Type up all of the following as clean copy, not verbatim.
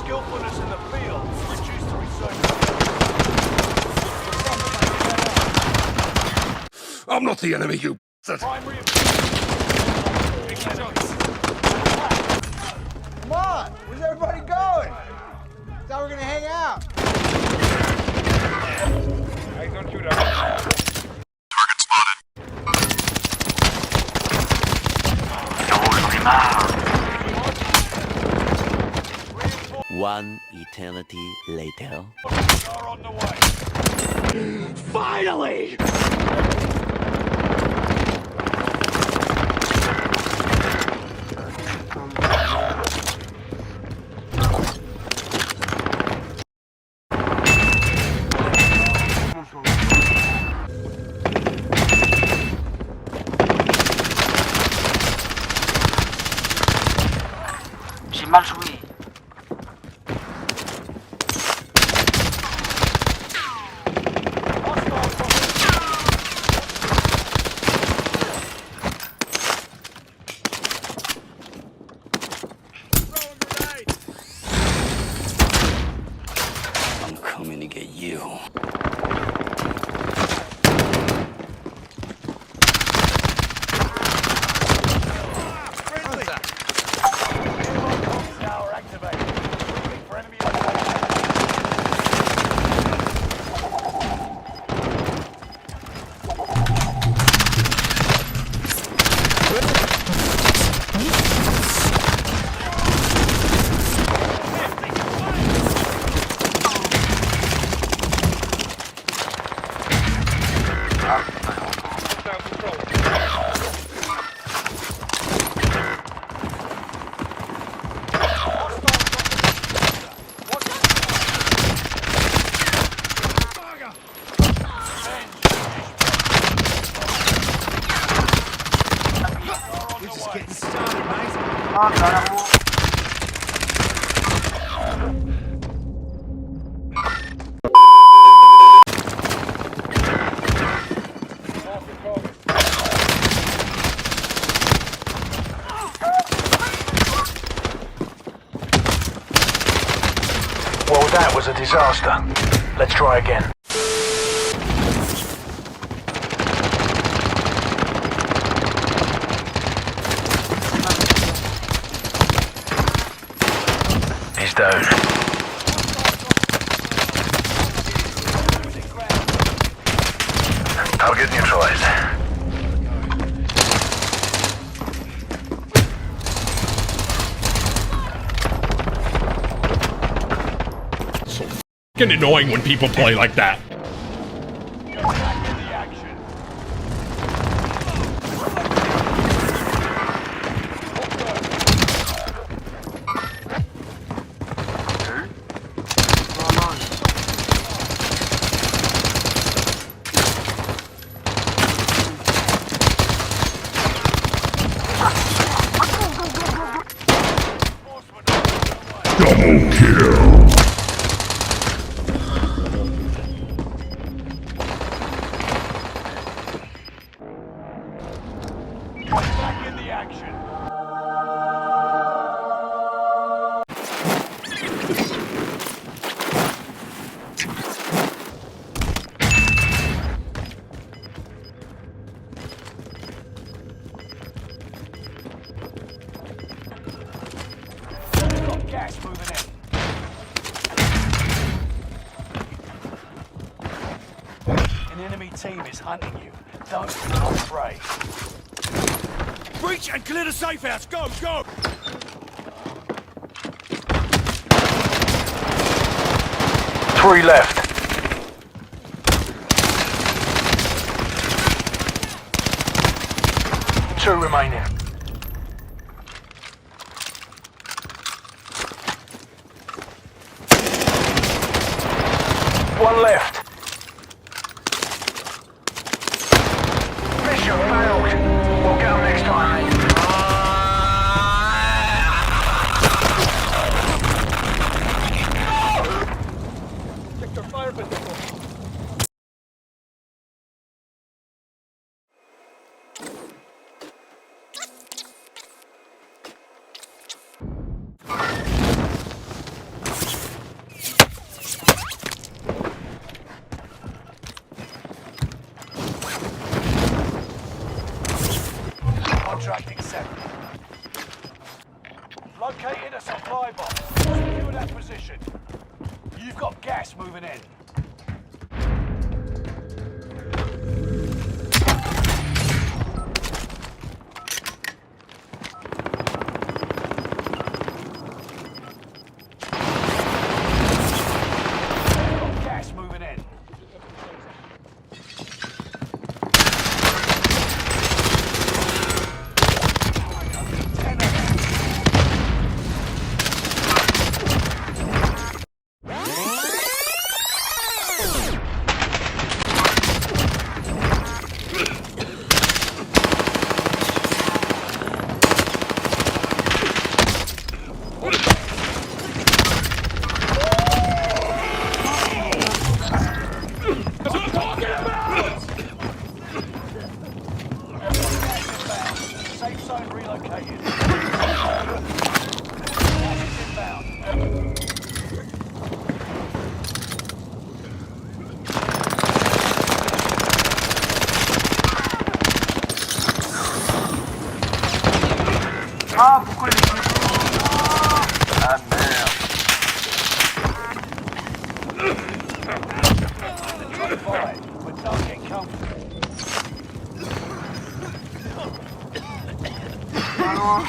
skillfulness in the field. Reduce the resurgence. I'm not the enemy, you Primary Come on! Where's everybody going? Thought we were gonna hang out. I don't shoot up. One eternity later. are on the way. Finally! J'ai mal joué. I'm coming to get you. Tower activated. Looking for enemy We're just getting started, mate. Ah, caramba. Well, that was a disaster. Let's try again. He's down. Target neutralized. So f***ing annoying when people play like that. Back in the action. Double kill. Back in the action. Got gas moving in. An enemy team is hunting you. Don't fall prey. Breach and clear the safe house. Go, go. Three left. Two remaining. One left. Mission failed. We'll get 'em next time. Check your fire position. supply box. Secure that position. You've got gas moving in. Gas moving in. Safe zone relocated. Gas inbound. Ah, pourquoi il est plus Ah merde. Try fire, but don't get comfortable. Alors,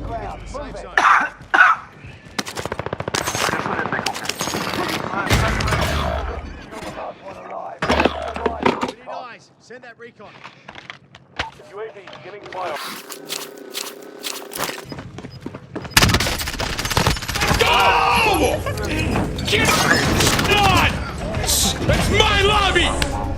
Ground, move it. c'est chaud d'être mec en fait. Last one alive. We need eyes. Send that recon. UAV giving fire. Get on! That's my lobby!